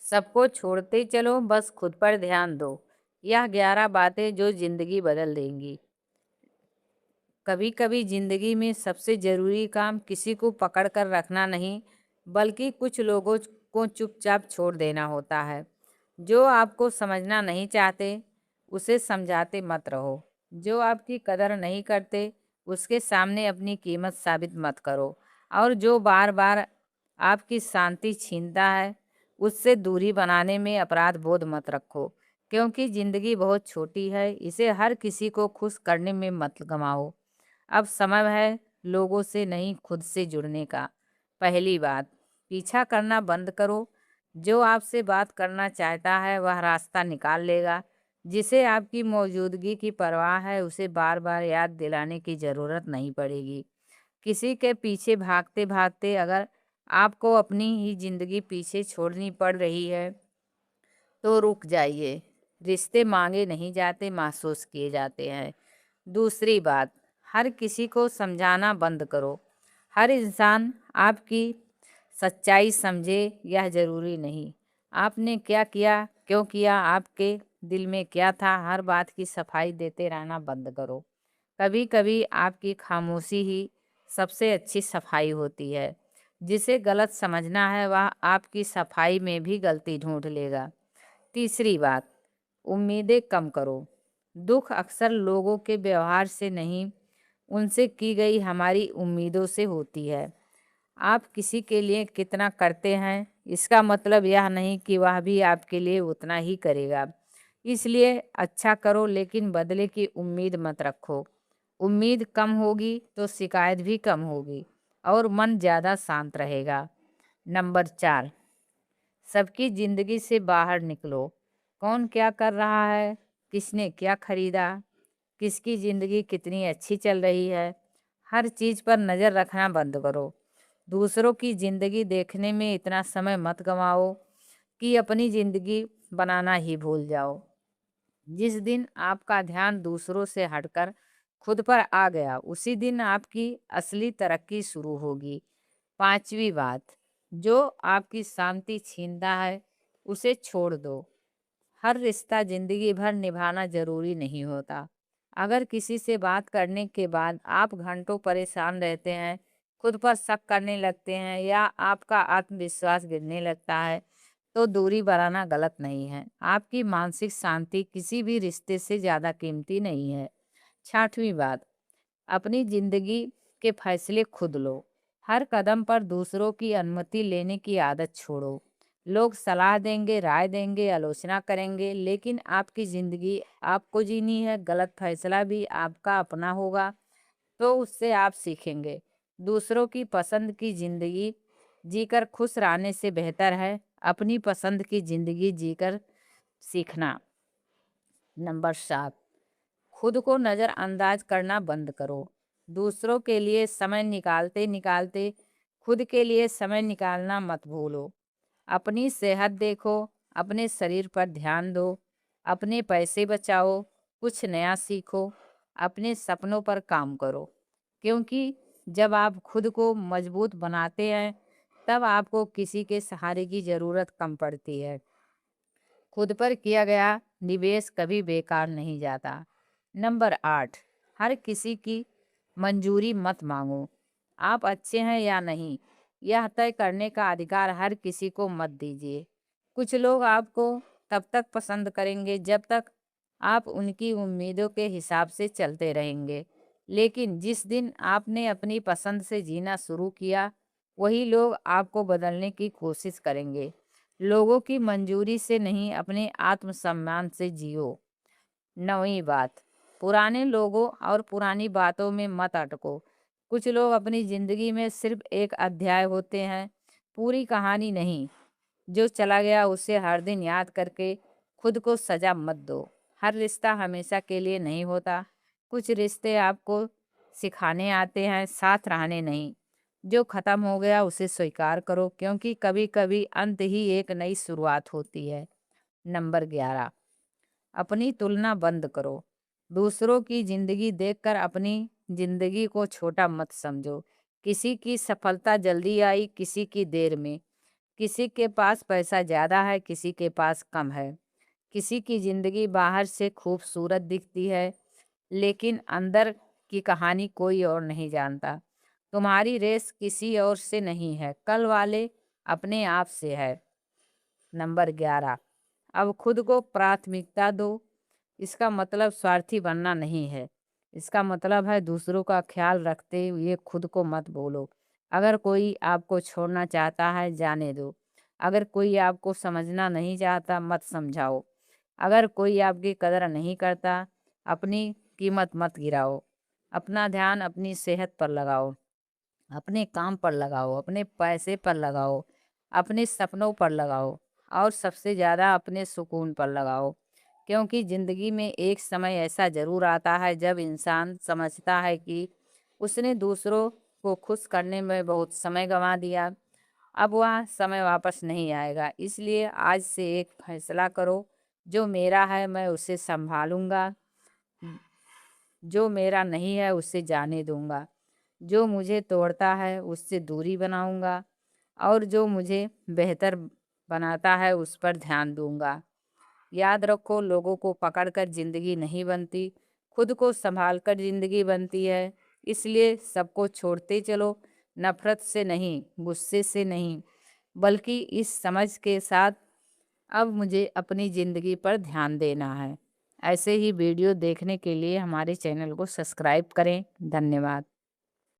सबको छोड़ते चलो, बस खुद पर ध्यान दो। यह 11 बातें जो जिंदगी बदल देंगी। कभी कभी जिंदगी में सबसे जरूरी काम किसी को पकड़ कर रखना नहीं, बल्कि कुछ लोगों को चुपचाप छोड़ देना होता है। जो आपको समझना नहीं चाहते, उसे समझाते मत रहो। जो आपकी कदर नहीं करते, उसके सामने अपनी कीमत साबित मत करो। और जो बार बार आपकी शांति छीनता है, उससे दूरी बनाने में अपराध बोध मत रखो। क्योंकि ज़िंदगी बहुत छोटी है, इसे हर किसी को खुश करने में मत गंवाओ। अब समय है लोगों से नहीं, खुद से जुड़ने का। पहली बात, पीछा करना बंद करो। जो आपसे बात करना चाहता है वह रास्ता निकाल लेगा। जिसे आपकी मौजूदगी की परवाह है, उसे बार बार याद दिलाने की ज़रूरत नहीं पड़ेगी। किसी के पीछे भागते भागते अगर आपको अपनी ही ज़िंदगी पीछे छोड़नी पड़ रही है, तो रुक जाइए। रिश्ते मांगे नहीं जाते, महसूस किए जाते हैं। दूसरी बात, हर किसी को समझाना बंद करो। हर इंसान आपकी सच्चाई समझे यह ज़रूरी नहीं। आपने क्या किया, क्यों किया, आपके दिल में क्या था, हर बात की सफाई देते रहना बंद करो। कभी कभी आपकी खामोशी ही सबसे अच्छी सफाई होती है। जिसे गलत समझना है वह आपकी सफाई में भी गलती ढूंढ लेगा। तीसरी बात, उम्मीदें कम करो। दुख अक्सर लोगों के व्यवहार से नहीं, उनसे की गई हमारी उम्मीदों से होती है। आप किसी के लिए कितना करते हैं, इसका मतलब यह नहीं कि वह भी आपके लिए उतना ही करेगा। इसलिए अच्छा करो, लेकिन बदले की उम्मीद मत रखो। उम्मीद कम होगी तो शिकायत भी कम होगी और मन ज़्यादा शांत रहेगा। नंबर 4, सबकी ज़िंदगी से बाहर निकलो। कौन क्या कर रहा है, किसने क्या खरीदा, किसकी ज़िंदगी कितनी अच्छी चल रही है, हर चीज़ पर नज़र रखना बंद करो। दूसरों की ज़िंदगी देखने में इतना समय मत गंवाओ कि अपनी ज़िंदगी बनाना ही भूल जाओ। जिस दिन आपका ध्यान दूसरों से हटकर खुद पर आ गया, उसी दिन आपकी असली तरक्की शुरू होगी। पांचवी बात, जो आपकी शांति छीनता है उसे छोड़ दो। हर रिश्ता जिंदगी भर निभाना जरूरी नहीं होता। अगर किसी से बात करने के बाद आप घंटों परेशान रहते हैं, खुद पर शक करने लगते हैं या आपका आत्मविश्वास गिरने लगता है, तो दूरी बनाना गलत नहीं है। आपकी मानसिक शांति किसी भी रिश्ते से ज़्यादा कीमती नहीं है। छठवीं बात, अपनी जिंदगी के फैसले खुद लो। हर कदम पर दूसरों की अनुमति लेने की आदत छोड़ो। लोग सलाह देंगे, राय देंगे, आलोचना करेंगे, लेकिन आपकी ज़िंदगी आपको जीनी है। गलत फैसला भी आपका अपना होगा, तो उससे आप सीखेंगे। दूसरों की पसंद की ज़िंदगी जीकर खुश रहने से बेहतर है अपनी पसंद की ज़िंदगी जीकर सीखना। नंबर 7, खुद को नज़रअंदाज करना बंद करो। दूसरों के लिए समय निकालते निकालते खुद के लिए समय निकालना मत भूलो। अपनी सेहत देखो, अपने शरीर पर ध्यान दो, अपने पैसे बचाओ, कुछ नया सीखो, अपने सपनों पर काम करो। क्योंकि जब आप खुद को मजबूत बनाते हैं, तब आपको किसी के सहारे की ज़रूरत कम पड़ती है। खुद पर किया गया निवेश कभी बेकार नहीं जाता। नंबर 8, हर किसी की मंजूरी मत मांगो। आप अच्छे हैं या नहीं, यह तय करने का अधिकार हर किसी को मत दीजिए। कुछ लोग आपको तब तक पसंद करेंगे जब तक आप उनकी उम्मीदों के हिसाब से चलते रहेंगे। लेकिन जिस दिन आपने अपनी पसंद से जीना शुरू किया, वही लोग आपको बदलने की कोशिश करेंगे। लोगों की मंजूरी से नहीं, अपने आत्मसम्मान से जियो। 9वीं बात, पुराने लोगों और पुरानी बातों में मत अटको। कुछ लोग अपनी ज़िंदगी में सिर्फ एक अध्याय होते हैं, पूरी कहानी नहीं। जो चला गया उसे हर दिन याद करके खुद को सजा मत दो। हर रिश्ता हमेशा के लिए नहीं होता। कुछ रिश्ते आपको सिखाने आते हैं, साथ रहने नहीं। जो खत्म हो गया उसे स्वीकार करो, क्योंकि कभी कभी अंत ही एक नई शुरुआत होती है। नंबर 11, अपनी तुलना बंद करो। दूसरों की जिंदगी देखकर अपनी जिंदगी को छोटा मत समझो। किसी की सफलता जल्दी आई, किसी की देर में। किसी के पास पैसा ज़्यादा है, किसी के पास कम है। किसी की ज़िंदगी बाहर से खूबसूरत दिखती है, लेकिन अंदर की कहानी कोई और नहीं जानता। तुम्हारी रेस किसी और से नहीं है, कल वाले अपने आप से है। नंबर 11, अब खुद को प्राथमिकता दो। इसका मतलब स्वार्थी बनना नहीं है। इसका मतलब है दूसरों का ख्याल रखते हुए खुद को मत बोलो। अगर कोई आपको छोड़ना चाहता है, जाने दो। अगर कोई आपको समझना नहीं चाहता, मत समझाओ। अगर कोई आपकी कदर नहीं करता, अपनी कीमत मत गिराओ। अपना ध्यान अपनी सेहत पर लगाओ, अपने काम पर लगाओ, अपने पैसे पर लगाओ, अपने सपनों पर लगाओ, और सबसे ज़्यादा अपने सुकून पर लगाओ। क्योंकि ज़िंदगी में एक समय ऐसा ज़रूर आता है जब इंसान समझता है कि उसने दूसरों को खुश करने में बहुत समय गंवा दिया। अब वह समय वापस नहीं आएगा। इसलिए आज से एक फैसला करो, जो मेरा है मैं उसे संभालूंगा, जो मेरा नहीं है उसे जाने दूंगा। जो मुझे तोड़ता है उससे दूरी बनाऊंगा, और जो मुझे बेहतर बनाता है उस पर ध्यान दूंगा। याद रखो, लोगों को पकड़कर जिंदगी नहीं बनती, खुद को संभालकर जिंदगी बनती है। इसलिए सबको छोड़ते चलो, नफरत से नहीं, गुस्से से नहीं, बल्कि इस समझ के साथ, अब मुझे अपनी ज़िंदगी पर ध्यान देना है। ऐसे ही वीडियो देखने के लिए हमारे चैनल को सब्सक्राइब करें। धन्यवाद।